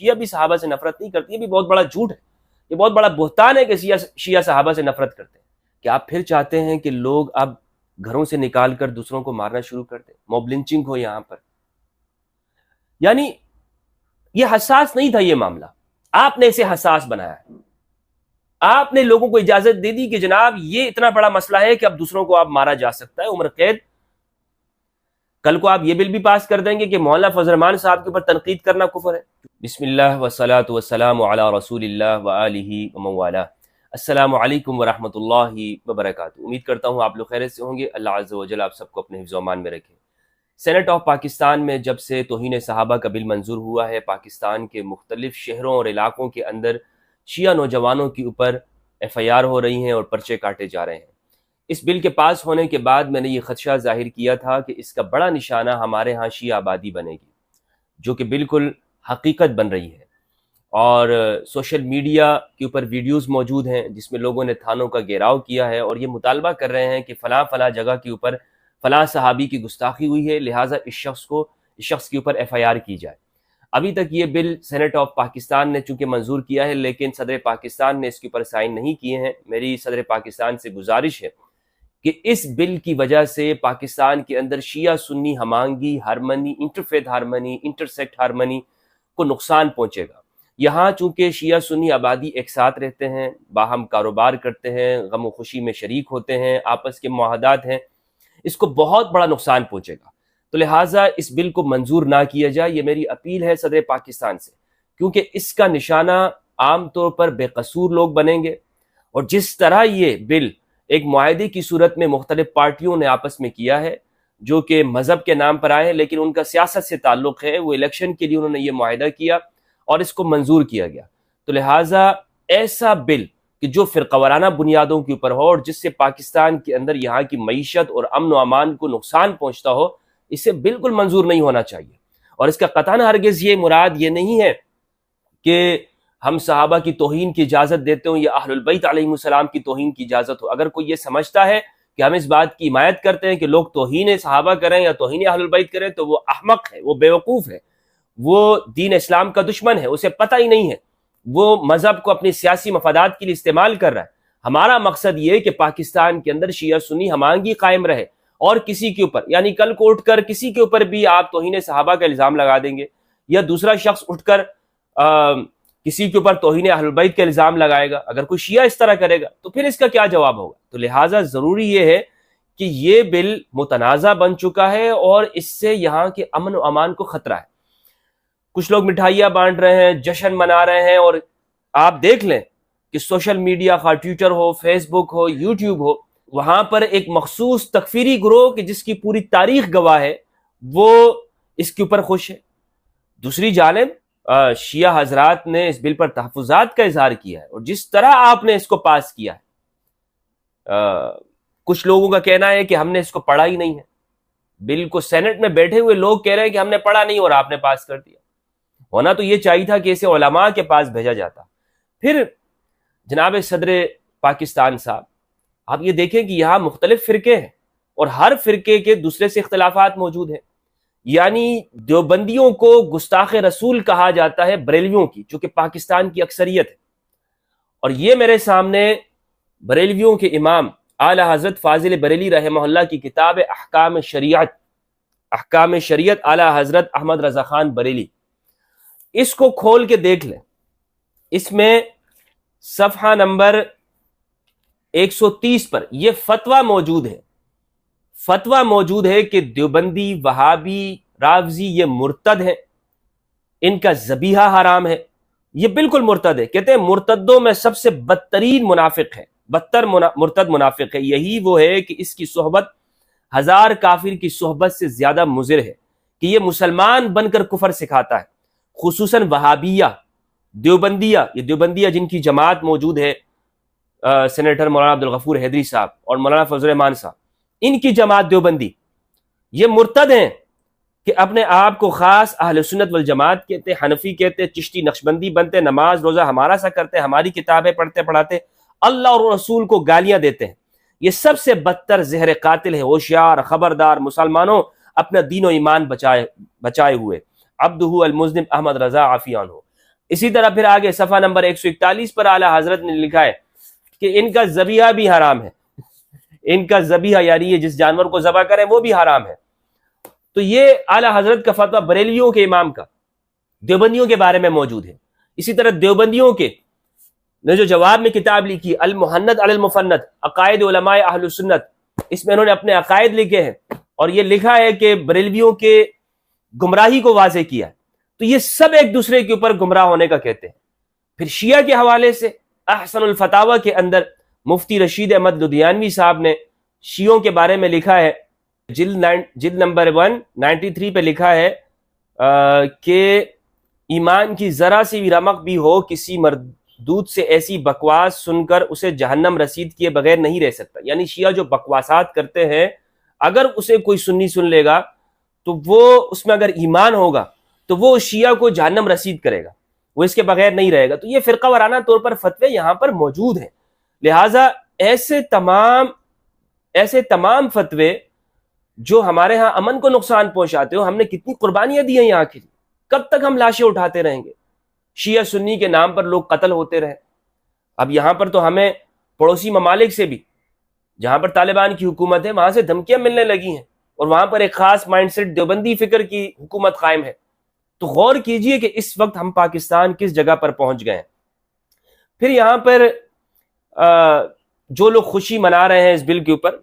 شیعہ بھی صحابہ سے نفرت نہیں کرتی، یہ بھی بہت بڑا جھوٹ ہے، یہ بہت بڑا بہتان ہے کہ شیعہ صحابہ سے نفرت کرتے ہیں۔ کہ آپ پھر چاہتے ہیں کہ لوگ اب گھروں سے نکال کر دوسروں کو مارنا شروع کر دیں، موب لنچنگ ہو یہاں پر؟ یعنی یہ حساس نہیں تھا یہ معاملہ، آپ نے اسے حساس بنایا ہے، آپ نے لوگوں کو اجازت دے دی کہ جناب یہ اتنا بڑا مسئلہ ہے کہ اب دوسروں کو آپ مارا جا سکتا ہے، عمر قید۔ کل کو آپ یہ بل بھی پاس کر دیں گے کہ مولانا فضل الرحمان صاحب کے اوپر تنقید کرنا کفر ہے۔ بسم اللہ والصلاۃ والسلام علی رسول اللہ وآلہ ومن والہ۔ السلام علیکم ورحمۃ اللہ وبرکاتہ۔ امید کرتا ہوں آپ لوگ خیریت سے ہوں گے، اللہ عز و جل آپ سب کو اپنے حفظ و امان میں رکھے۔ سینٹ آف پاکستان میں جب سے توہین صحابہ کا بل منظور ہوا ہے، پاکستان کے مختلف شہروں اور علاقوں کے اندر شیعہ نوجوانوں کے اوپر ایف آئی آر ہو رہی ہیں اور پرچے کاٹے جا رہے ہیں۔ اس بل کے پاس ہونے کے بعد میں نے یہ خدشہ ظاہر کیا تھا کہ اس کا بڑا نشانہ ہمارے ہاں شیعہ آبادی بنے گی، جو کہ بالکل حقیقت بن رہی ہے، اور سوشل میڈیا کے اوپر ویڈیوز موجود ہیں جس میں لوگوں نے تھانوں کا گھیراؤ کیا ہے اور یہ مطالبہ کر رہے ہیں کہ فلاں فلاں جگہ کے اوپر فلاں صحابی کی گستاخی ہوئی ہے، لہٰذا اس شخص کے اوپر ایف آئی آر کی جائے۔ ابھی تک یہ بل سینٹ آف پاکستان نے چونکہ منظور کیا ہے، لیکن صدر پاکستان نے اس کے اوپر سائن نہیں کیے ہیں۔ میری صدر پاکستان سے گزارش ہے کہ اس بل کی وجہ سے پاکستان کے اندر شیعہ سنی ہم آہنگی، harmony, interfaith harmony, intersect harmony کو نقصان پہنچے گا۔ یہاں چونکہ شیعہ سنی آبادی ایک ساتھ رہتے ہیں، باہم کاروبار کرتے ہیں، غم و خوشی میں شریک ہوتے ہیں، آپس کے معاہدات ہیں، اس کو بہت بڑا نقصان پہنچے گا۔ تو لہٰذا اس بل کو منظور نہ کیا جائے، یہ میری اپیل ہے صدر پاکستان سے، کیونکہ اس کا نشانہ عام طور پر بے قصور لوگ بنیں گے، اور جس طرح یہ بل ایک معاہدے کی صورت میں مختلف پارٹیوں نے آپس میں کیا ہے، جو کہ مذہب کے نام پر آئے ہیں لیکن ان کا سیاست سے تعلق ہے، وہ الیکشن کے لیے انہوں نے یہ معاہدہ کیا اور اس کو منظور کیا گیا۔ تو لہٰذا ایسا بل کہ جو فرقہ وارانہ بنیادوں کے اوپر ہو اور جس سے پاکستان کے اندر یہاں کی معیشت اور امن و امان کو نقصان پہنچتا ہو، اسے بالکل منظور نہیں ہونا چاہیے۔ اور اس کا قطعاً ہرگز یہ مراد یہ نہیں ہے کہ ہم صحابہ کی توہین کی اجازت دیتے ہوں یا اہل البیت علیہ السلام کی توہین کی اجازت ہو۔ اگر کوئی یہ سمجھتا ہے کہ ہم اس بات کی حمایت کرتے ہیں کہ لوگ توہین صحابہ کریں یا توہین اہل البیت کریں، تو وہ احمق ہے، وہ بیوقوف ہے، وہ دین اسلام کا دشمن ہے، اسے پتہ ہی نہیں ہے، وہ مذہب کو اپنی سیاسی مفادات کے لیے استعمال کر رہا ہے۔ ہمارا مقصد یہ ہے کہ پاکستان کے اندر شیعہ سنی ہم آہنگی قائم رہے، اور کسی کے اوپر، یعنی کل کو اٹھ کر کسی کے اوپر بھی آپ توہین صحابہ کا الزام لگا دیں گے، یا دوسرا شخص اٹھ کر کسی کے اوپر توہین اہل البیت کا الزام لگائے گا، اگر کوئی شیعہ اس طرح کرے گا تو پھر اس کا کیا جواب ہوگا؟ تو لہٰذا ضروری یہ ہے کہ یہ بل متنازع بن چکا ہے اور اس سے یہاں کے امن و امان کو خطرہ ہے۔ کچھ لوگ مٹھائیاں بانٹ رہے ہیں، جشن منا رہے ہیں، اور آپ دیکھ لیں کہ سوشل میڈیا، خواہ ٹویٹر ہو، فیس بک ہو، یوٹیوب ہو، وہاں پر ایک مخصوص تکفیری گروہ کہ جس کی پوری تاریخ گواہ ہے، وہ اس کے اوپر خوش ہے۔ دوسری جانب شیعہ حضرات نے اس بل پر تحفظات کا اظہار کیا ہے، اور جس طرح آپ نے اس کو پاس کیا ہے، کچھ لوگوں کا کہنا ہے کہ ہم نے اس کو پڑھا ہی نہیں ہے۔ بل کو سینٹ میں بیٹھے ہوئے لوگ کہہ رہے ہیں کہ ہم نے پڑھا نہیں اور آپ نے پاس کر دیا۔ ہونا تو یہ چاہیے تھا کہ اسے علماء کے پاس بھیجا جاتا۔ پھر جناب صدر پاکستان صاحب، آپ یہ دیکھیں کہ یہاں مختلف فرقے ہیں اور ہر فرقے کے دوسرے سے اختلافات موجود ہیں۔ یعنی دیوبندیوں کو گستاخ رسول کہا جاتا ہے بریلویوں کی، جو کہ پاکستان کی اکثریت ہے، اور یہ میرے سامنے بریلویوں کے امام اعلی حضرت فاضل بریلی رحمہ اللہ کی کتاب احکام شریعت اعلی حضرت احمد رضا خان بریلی، اس کو کھول کے دیکھ لیں۔ اس میں صفحہ نمبر 130 پر یہ فتویٰ موجود ہے کہ دیوبندی، وہابی، رافضی یہ مرتد ہیں، ان کا ذبیحہ حرام ہے۔ یہ بالکل مرتد ہے، کہتے ہیں مرتدوں میں سب سے بدترین منافق ہے، بدتر مرتد منافق ہے، یہی وہ ہے کہ اس کی صحبت 1000 کافر کی صحبت سے زیادہ مضر ہے، کہ یہ مسلمان بن کر کفر سکھاتا ہے۔ خصوصاً وہابیہ، دیوبندیہ جن کی جماعت موجود ہے، سینیٹر مولانا عبدالغفور حیدری صاحب اور مولانا فضل الرحمان صاحب، ان کی جماعت دیوبندی، یہ مرتد ہیں کہ اپنے آپ کو خاص اہل سنت والجماعت کہتے، حنفی کہتے، چشتی نقشبندی بنتے، نماز روزہ ہمارا سا کرتے، ہماری کتابیں پڑھتے پڑھاتے، اللہ اور رسول کو گالیاں دیتے ہیں۔ یہ سب سے بدتر زہر قاتل ہے۔ ہوشیار، خبردار مسلمانوں، اپنا دین و ایمان بچائے ہوئے۔ عبدہ المذنب احمد رضا عافی عنہ۔ اسی طرح پھر آگے صفحہ نمبر 141 پر اعلیٰ حضرت نے لکھا ہے کہ ان کا ذبیحہ بھی حرام ہے، ان کا ذبیحہ یعنی یہ جس جانور کو ذبح کریں وہ بھی حرام ہے۔ تو یہ اعلیٰ حضرت کا فتویٰ بریلویوں کے امام کا دیوبندیوں کے بارے میں موجود ہے۔ اسی طرح دیوبندیوں کے نے جو جواب میں کتاب لکھی المحند علی المفند عقائد علماء اہل السنت، اس میں انہوں نے اپنے عقائد لکھے ہیں اور یہ لکھا ہے کہ بریلویوں کے گمراہی کو واضح کیا ہے۔ تو یہ سب ایک دوسرے کے اوپر گمراہ ہونے کا کہتے ہیں۔ پھر شیعہ کے حوالے سے احسن الفتاوی کے اندر مفتی رشید احمد لدھیانوی صاحب نے شیعوں کے بارے میں لکھا ہے، جلد نمبر 193 پہ لکھا ہے کہ ایمان کی ذرا سی بھی رمق بھی ہو کسی مردود سے ایسی بکواس سن کر اسے جہنم رسید کیے بغیر نہیں رہ سکتا۔ یعنی شیعہ جو بکواسات کرتے ہیں اگر اسے کوئی سنی سن لے گا تو وہ اس میں اگر ایمان ہوگا تو وہ شیعہ کو جہنم رسید کرے گا، وہ اس کے بغیر نہیں رہے گا۔ تو یہ فرقہ وارانہ طور پر فتوے یہاں پر موجود ہیں، لہٰذا ایسے تمام فتوے جو ہمارے ہاں امن کو نقصان پہنچاتے ہو، ہم نے کتنی قربانیاں دی ہیں یہاں کے لیے، کب تک ہم لاشیں اٹھاتے رہیں گے؟ شیعہ سنی کے نام پر لوگ قتل ہوتے رہے۔ اب یہاں پر تو ہمیں پڑوسی ممالک سے بھی، جہاں پر طالبان کی حکومت ہے، وہاں سے دھمکیاں ملنے لگی ہیں اور وہاں پر ایک خاص مائنڈ سیٹ دیوبندی فکر کی حکومت قائم ہے۔ تو غور کیجئے کہ اس وقت ہم پاکستان کس جگہ پر پہنچ گئے ہیں۔ پھر یہاں پر جو لوگ خوشی منا رہے ہیں اس بل کے اوپر،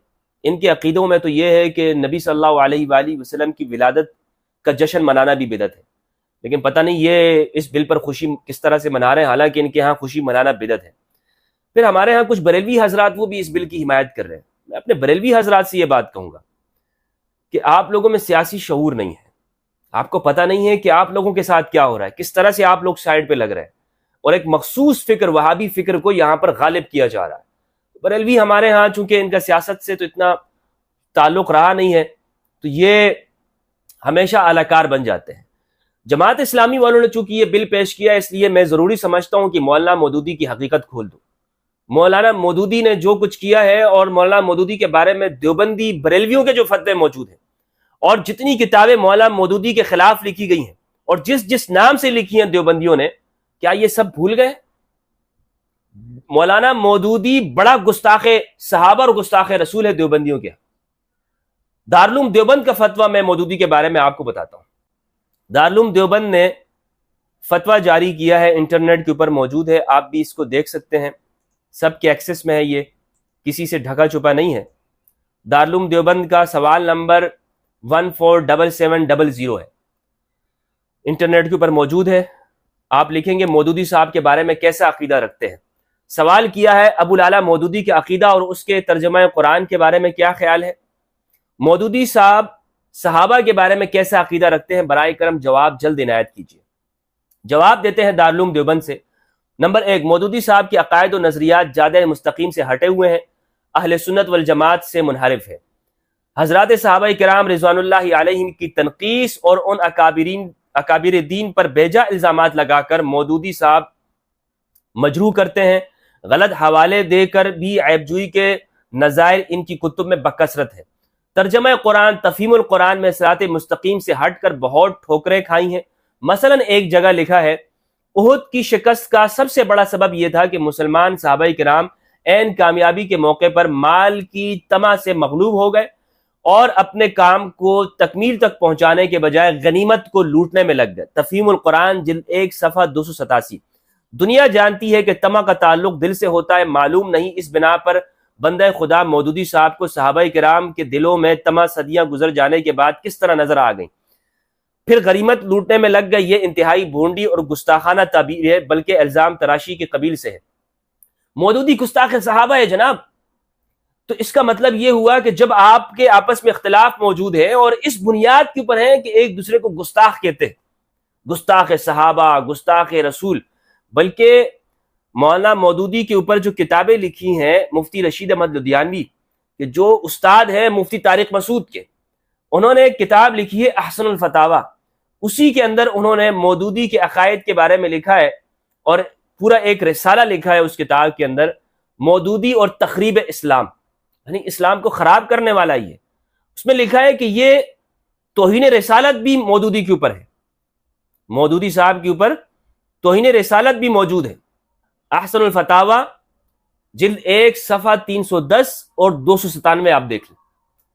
ان کے عقیدوں میں تو یہ ہے کہ نبی صلی اللہ علیہ وآلہ وسلم کی ولادت کا جشن منانا بھی بدعت ہے، لیکن پتہ نہیں یہ اس بل پر خوشی کس طرح سے منا رہے ہیں، حالانکہ ان کے ہاں خوشی منانا بدعت ہے۔ پھر ہمارے ہاں کچھ بریلوی حضرات وہ بھی اس بل کی حمایت کر رہے ہیں۔ میں اپنے بریلوی حضرات سے یہ بات کہوں گا کہ آپ لوگوں میں سیاسی شعور نہیں ہے، آپ کو پتہ نہیں ہے کہ آپ لوگوں کے ساتھ کیا ہو رہا ہے، کس طرح سے آپ لوگ سائڈ پہ لگ رہے ہیں، اور ایک مخصوص فکر وہابی فکر کو یہاں پر غالب کیا جا رہا ہے۔ بریلوی ہمارے ہاں چونکہ ان کا سیاست سے تو اتنا تعلق رہا نہیں ہے تو یہ ہمیشہ اعلی کار بن جاتے ہیں۔ جماعت اسلامی والوں نے چونکہ یہ بل پیش کیا اس لیے میں ضروری سمجھتا ہوں کہ مولانا مودودی کی حقیقت کھول دوں۔ مولانا مودودی نے جو کچھ کیا ہے، اور مولانا مودودی کے بارے میں دیوبندی بریلویوں کے جو فتوے موجود ہیں اور جتنی کتابیں مولانا مودودی کے خلاف لکھی گئی ہیں اور جس نام سے لکھی ہیں دیوبندیوں نے، کیا یہ سب بھول گئے؟ مولانا مودودی بڑا گستاخ صحابہ اور گستاخ رسول ہے دیوبندیوں کے۔ دارالعلوم دیوبند کا فتویٰ میں مودودی کے بارے میں آپ کو بتاتا ہوں۔ دارالعلوم دیوبند نے فتویٰ جاری کیا ہے، انٹرنیٹ کے اوپر موجود ہے، آپ بھی اس کو دیکھ سکتے ہیں، سب کے ایکسس میں ہے، یہ کسی سے ڈھکا چھپا نہیں ہے۔ دارالعلوم دیوبند کا سوال نمبر 147700 ہے، انٹرنیٹ کے اوپر موجود ہے۔ آپ لکھیں گے مودودی صاحب کے بارے میں کیسا عقیدہ رکھتے ہیں۔ سوال کیا ہے ابو العلا مودودی کے عقیدہ اور اس کے ترجمہ قرآن کے بارے میں کیا خیال ہے؟ مودودی صاحب صحابہ کے بارے میں کیسا عقیدہ رکھتے ہیں؟ برائے کرم جواب جلد عنایت کیجیے۔ جواب دیتے ہیں دارالعلوم دیوبند سے۔ نمبر 1، مودودی صاحب کے عقائد و نظریات جادہ مستقیم سے ہٹے ہوئے ہیں، اہل سنت والجماعت سے منحرف ہے۔ حضرات صحابہ کرام رضوان اللہ علیہم کی تنقیص اور ان اکابر دین پر بیجا الزامات لگا کر مودودی صاحب مجروح کرتے ہیں۔ غلط حوالے دے کر بھی عیب جوئی کے نظائر ان کی کتب میں بکثرت ہے۔ ترجمہ قرآن تفہیم القرآن میں صراط مستقیم سے ہٹ کر بہت ٹھوکریں کھائی ہیں۔ مثلا ایک جگہ لکھا ہے احد کی شکست کا سب سے بڑا سبب یہ تھا کہ مسلمان صحابہ کرام عین کامیابی کے موقع پر مال کی طمع سے مغلوب ہو گئے اور اپنے کام کو تکمیل تک پہنچانے کے بجائے غنیمت کو لوٹنے میں لگ گئے۔ تفہیم القرآن جلد 1 صفحہ 287۔ دنیا جانتی ہے کہ طمع کا تعلق دل سے ہوتا ہے، معلوم نہیں اس بنا پر بندہ خدا مودودی صاحب کو صحابہ کرام کے دلوں میں طمع صدیاں گزر جانے کے بعد کس طرح نظر آ گئی، پھر غنیمت لوٹنے میں لگ گئے۔ یہ انتہائی بھونڈی اور گستاخانہ تعبیر ہے، بلکہ الزام تراشی کے قبیل سے ہے۔ مودودی گستاخ صحابہ ہے جناب، تو اس کا مطلب یہ ہوا کہ جب آپ کے آپس میں اختلاف موجود ہے اور اس بنیاد کے اوپر ہے کہ ایک دوسرے کو گستاخ کہتے ہیں، گستاخ صحابہ، گستاخ رسول، بلکہ مولانا مودودی کے اوپر جو کتابیں لکھی ہیں مفتی رشید احمد لدھیانوی کہ جو استاد ہیں مفتی طارق مسعود کے، انہوں نے ایک کتاب لکھی ہے احسن الفتاوی، اسی کے اندر انہوں نے مودودی کے عقائد کے بارے میں لکھا ہے اور پورا ایک رسالہ لکھا ہے اس کتاب کے اندر، مودودی اور تخریب اسلام، یعنی اسلام کو خراب کرنے والا ہی ہے۔ اس میں لکھا ہے کہ یہ توہین رسالت بھی مودودی کے اوپر ہے، مودودی صاحب کے اوپر توہین رسالت بھی موجود ہے. احسن الفتاوی جلد 1 صفحہ 310 اور 297 آپ دیکھ لیں.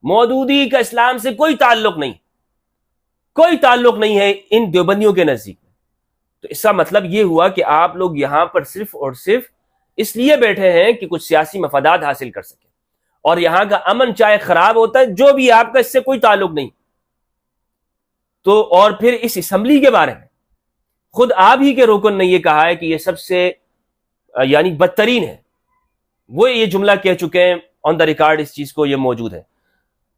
مودودی کا اسلام سے کوئی تعلق نہیں، کوئی تعلق نہیں ہے ان دیوبندیوں کے نزدیک. تو اس کا مطلب یہ ہوا کہ آپ لوگ یہاں پر صرف اور صرف اس لیے بیٹھے ہیں کہ کچھ سیاسی مفادات حاصل کر سکیں، اور یہاں کا امن چاہے خراب ہوتا ہے جو بھی، آپ کا اس سے کوئی تعلق نہیں. تو اور پھر اس اسمبلی کے بارے میں خود آپ ہی کے رکن نے یہ کہا ہے کہ یہ سب سے یعنی بدترین ہے. وہ یہ جملہ کہہ چکے ہیں آن دا ریکارڈ، اس چیز کو یہ موجود ہے.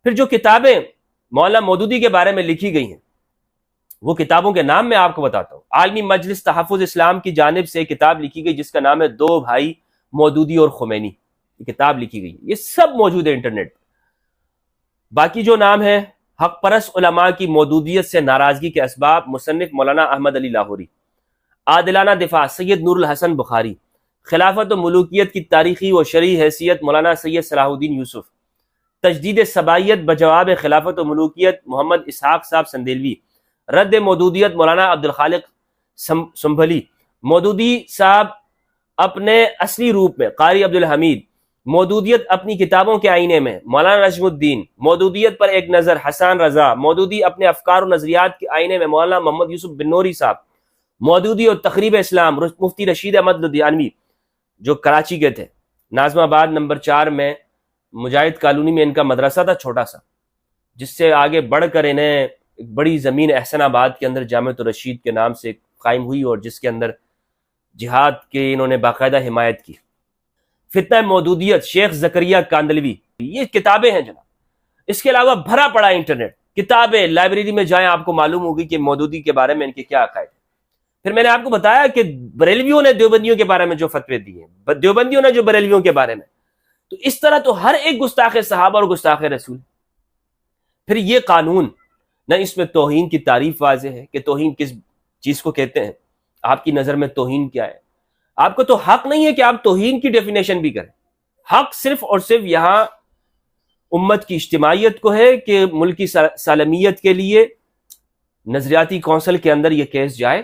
پھر جو کتابیں مولانا مودودی کے بارے میں لکھی گئی ہیں، وہ کتابوں کے نام میں آپ کو بتاتا ہوں. عالمی مجلس تحفظ اسلام کی جانب سے ایک کتاب لکھی گئی جس کا نام ہے 2 بھائی مودودی اور خمینی. یہ کتاب لکھی گئی، یہ سب موجود ہے انٹرنیٹ پر. باقی جو نام ہے، حق پرست علماء کی مودودیت سے ناراضگی کے اسباب، مصنف مولانا احمد علی لاہوری. عادلانہ دفاع، سید نور الحسن بخاری. خلافت و ملوکیت کی تاریخی و شرعی حیثیت، مولانا سید صلاح الدین یوسف. تجدید سبائیت بجواب خلافت و ملوکیت، محمد اسحاق صاحب سندیلوی. رد مودودیت، مولانا عبدالخالق سنبھلی. مودودی صاحب اپنے اصلی روپ میں، قاری عبدالحمید. مودودیت اپنی کتابوں کے آئینے میں، مولانا نجم الدین. مودودیت پر ایک نظر، حسان رضا. مودودی اپنے افکار و نظریات کے آئینے میں، مولانا محمد یوسف بن نوری صاحب. مودودی اور تقریب اسلام، مفتی رشید احمد لدھیانوی جو کراچی کے تھے. ناظم آباد نمبر 4 میں مجاہد کالونی میں ان کا مدرسہ تھا چھوٹا سا، جس سے آگے بڑھ کر انہیں ایک بڑی زمین احسن آباد کے اندر جامعۃ الرشید کے نام سے قائم ہوئی، اور جس کے اندر جہاد کے انہوں نے باقاعدہ حمایت کی. فتنہ مودودیت، شیخ زکریا کاندلوی. یہ کتابیں ہیں جناب. اس کے علاوہ بھرا پڑا انٹرنیٹ کتابیں، لائبریری میں جائیں آپ کو معلوم ہوگی کہ مودودی کے بارے میں ان کے کیا عقائد ہیں. پھر میں نے آپ کو بتایا کہ بریلویوں نے دیوبندیوں کے بارے میں جو فتوے دیے ہیں، دیوبندیوں نے جو بریلویوں کے بارے میں، تو اس طرح تو ہر ایک گستاخ صحابہ اور گستاخ رسول. پھر یہ قانون، نہ اس میں توہین کی تعریف واضح ہے کہ توہین کس چیز کو کہتے ہیں، آپ کی نظر میں توہین کیا ہے. آپ کو تو حق نہیں ہے کہ آپ توہین کی ڈیفینیشن بھی کریں. حق صرف اور صرف یہاں امت کی اجتماعیت کو ہے کہ ملکی سالمیت کے لیے نظریاتی کونسل کے اندر یہ کیس جائے،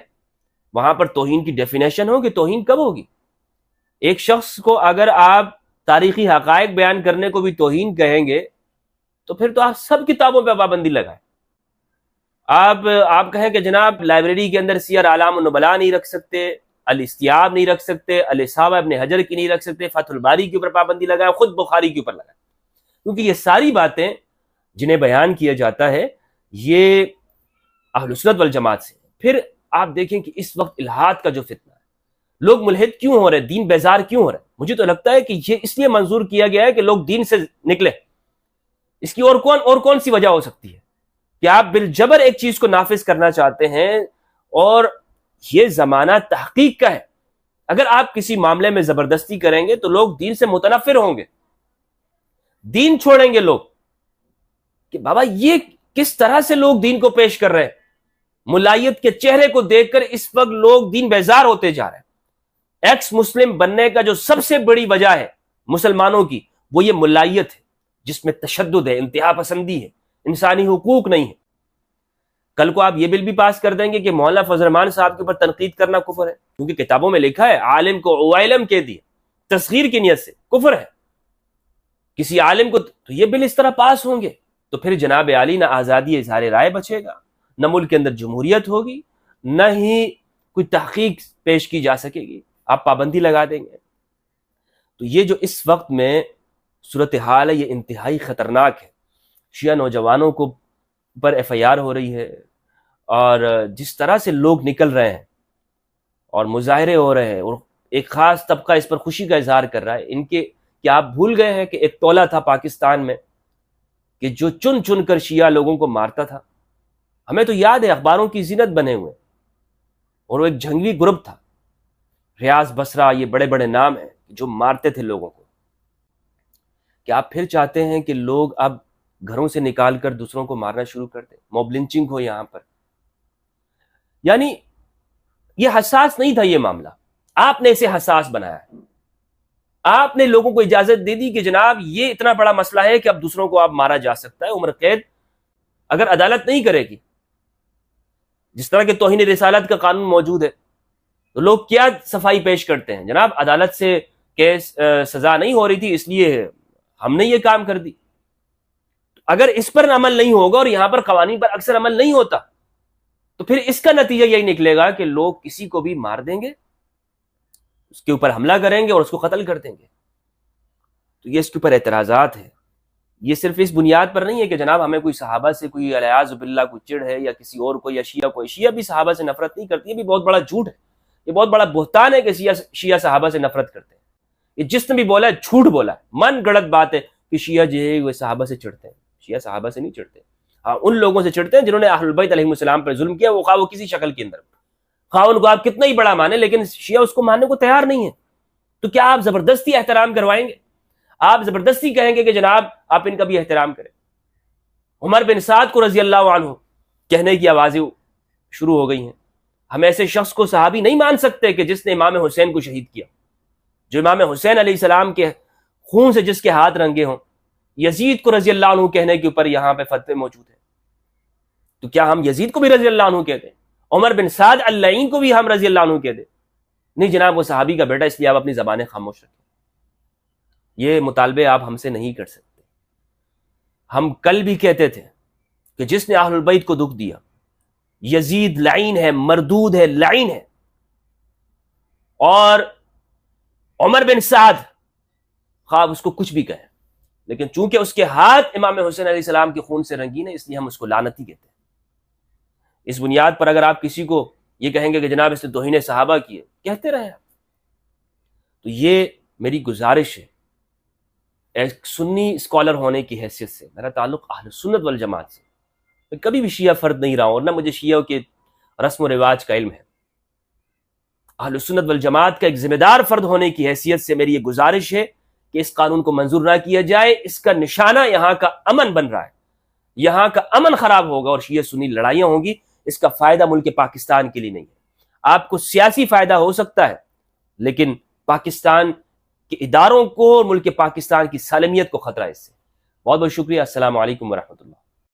وہاں پر توہین کی ڈیفینیشن ہو کہ توہین کب ہوگی. ایک شخص کو اگر آپ تاریخی حقائق بیان کرنے کو بھی توہین کہیں گے تو پھر تو آپ سب کتابوں پہ پابندی لگائیں. آپ کہیں کہ جناب لائبریری کے اندر سیر اعلام النبلاء نہیں رکھ سکتے، الاستیاب نہیں رکھ سکتے، الاصابہ ابن حجر کی نہیں رکھ سکتے، فتح الباری کے اوپر پابندی لگائیں، خود بخاری کے اوپر لگائیں. کیونکہ یہ ساری باتیں جنہیں بیان کیا جاتا ہے یہ اہل سنت والجماعت سے. پھر آپ دیکھیں کہ اس وقت الہاد کا جو فتنہ ہے، لوگ ملحد کیوں ہو رہے، دین بیزار کیوں ہو رہے. مجھے تو لگتا ہے کہ یہ اس لیے منظور کیا گیا ہے کہ لوگ دین سے نکلے. اس کی اور کون سی وجہ ہو سکتی ہے کہ آپ بالجبر ایک چیز کو نافذ کرنا چاہتے ہیں، اور یہ زمانہ تحقیق کا ہے. اگر آپ کسی معاملے میں زبردستی کریں گے تو لوگ دین سے متنفر ہوں گے، دین چھوڑیں گے لوگ کہ بابا یہ کس طرح سے لوگ دین کو پیش کر رہے ہیں. ملائیت کے چہرے کو دیکھ کر اس وقت لوگ دین بیزار ہوتے جا رہے ہیں. ایکس مسلم بننے کا جو سب سے بڑی وجہ ہے مسلمانوں کی، وہ یہ ملائیت ہے جس میں تشدد ہے، انتہا پسندی ہے، انسانی حقوق نہیں ہے. کل کو آپ یہ بل بھی پاس کر دیں گے کہ مولانا فضل الرحمان صاحب کے اوپر تنقید کرنا کفر ہے، کیونکہ کتابوں میں لکھا ہے عالم کو اوائلم کہہ دیا، تصغیر کی نیت سے کفر ہے کسی عالم کو. تو یہ بل اس طرح پاس ہوں گے تو پھر جناب عالی نہ آزادی اظہار رائے بچے گا، نہ ملک کے اندر جمہوریت ہوگی، نہ ہی کوئی تحقیق پیش کی جا سکے گی. آپ پابندی لگا دیں گے. تو یہ جو اس وقت میں صورتحال ہے یہ انتہائی خطرناک ہے. شیعہ نوجوانوں کو پر ایف آئی آر ہو رہی ہے، اور جس طرح سے لوگ نکل رہے ہیں اور مظاہرے ہو رہے ہیں، اور ایک خاص طبقہ اس پر خوشی کا اظہار کر رہا ہے. ان کے کیا آپ بھول گئے ہیں کہ ایک ٹولہ تھا پاکستان میں کہ جو چن چن کر شیعہ لوگوں کو مارتا تھا. ہمیں تو یاد ہے، اخباروں کی زینت بنے ہوئے، اور وہ ایک جنگی گروپ تھا. ریاض بصرہ، یہ بڑے بڑے نام ہیں جو مارتے تھے لوگوں کو. کہ آپ پھر چاہتے ہیں کہ لوگ اب گھروں سے نکال کر دوسروں کو مارنا شروع کر دیں، موب لنچنگ ہو یہاں پر. یعنی یہ حساس نہیں تھا یہ معاملہ، آپ نے اسے حساس بنایا ہے. آپ نے لوگوں کو اجازت دے دی کہ جناب یہ اتنا بڑا مسئلہ ہے کہ اب دوسروں کو آپ مارا جا سکتا ہے، عمر قید اگر عدالت نہیں کرے گی. جس طرح کہ توہین رسالت کا قانون موجود ہے، تو لوگ کیا صفائی پیش کرتے ہیں، جناب عدالت سے کیس سزا نہیں ہو رہی تھی اس لیے ہم نے یہ کام کر دی. اگر اس پر عمل نہیں ہوگا اور یہاں پر قوانین پر اکثر عمل نہیں ہوتا تو پھر اس کا نتیجہ یہی نکلے گا کہ لوگ کسی کو بھی مار دیں گے، اس کے اوپر حملہ کریں گے اور اس کو قتل کر دیں گے. تو یہ اس کے اوپر اعتراضات ہیں. یہ صرف اس بنیاد پر نہیں ہے کہ جناب ہمیں کوئی صحابہ سے کوئی الیاذ باللہ کوئی چڑ ہے یا کسی اور کو یا شیعہ بھی صحابہ سے نفرت نہیں کرتی. یہ بھی بہت بڑا جھوٹ ہے، یہ بہت بڑا بہتان ہے کہ شیعہ صحابہ سے نفرت کرتے ہیں. یہ جس نے بھی بولا ہے جھوٹ بولا ہے، من گڑت بات ہے کہ شیعہ جو ہے وہ صحابہ سے چڑھتے ہیں. شیعہ صحابہ سے نہیں چڑھتے. ہاں ان لوگوں سے چڑھتے ہیں جنہوں نے اہل البیت علیہ السلام پر ظلم کیا، وہ کسی شکل کے اندر، خواہ ان کو آپ کتنا ہی بڑا مانیں، لیکن شیعہ اس کو ماننے کو تیار نہیں ہے. تو کیا آپ زبردستی احترام کروائیں گے؟ آپ زبردستی کہیں گے کہ جناب آپ ان کا بھی احترام کریں؟ عمر بن سعد کو رضی اللہ عنہ کہنے کی آوازیں شروع ہو گئی ہیں. ہم ایسے شخص کو صحابی نہیں مان سکتے کہ جس نے امام حسین کو شہید کیا، جو امام حسین علیہ السلام کے خون سے جس کے ہاتھ رنگے ہوں. یزید کو رضی اللہ عنہ کہنے کے اوپر یہاں پہ فتوے موجود ہیں. تو کیا ہم یزید کو بھی رضی اللہ عنہ کہتے ہیں؟ عمر بن سعد اللعین کو بھی ہم رضی اللہ عنہ کہتے ہیں؟ نہیں جناب، وہ صحابی کا بیٹا، اس لیے آپ اپنی زبانیں خاموش رکھیں. یہ مطالبے آپ ہم سے نہیں کر سکتے. ہم کل بھی کہتے تھے کہ جس نے اہل البیت کو دکھ دیا یزید لعین ہے، مردود ہے، لعین ہے. اور عمر بن سعد خواب اس کو کچھ بھی کہیں، لیکن چونکہ اس کے ہاتھ امام حسین علیہ السلام کے خون سے رنگین ہے، اس لیے ہم اس کو لعنتی کہتے ہیں. اس بنیاد پر اگر آپ کسی کو یہ کہیں گے کہ جناب اس نے توہین صحابہ کیے، کہتے رہے. تو یہ میری گزارش ہے ایک سنی اسکالر ہونے کی حیثیت سے. میرا تعلق اہل سنت والجماعت سے، میں کبھی بھی شیعہ فرد نہیں رہا ہوں اور نہ مجھے شیعہ کے رسم و رواج کا علم ہے. اہل سنت والجماعت کا ایک ذمہ دار فرد ہونے کی حیثیت سے میری یہ گزارش ہے کہ اس قانون کو منظور نہ کیا جائے. اس کا نشانہ یہاں کا امن بن رہا ہے، یہاں کا امن خراب ہوگا اور شیعہ سنی لڑائیاں ہوں گی. اس کا فائدہ ملک پاکستان کے لیے نہیں ہے. آپ کو سیاسی فائدہ ہو سکتا ہے، لیکن پاکستان کے اداروں کو، ملک پاکستان کی سالمیت کو خطرہ ہے اس سے. بہت بہت شکریہ. السلام علیکم ورحمۃ اللہ.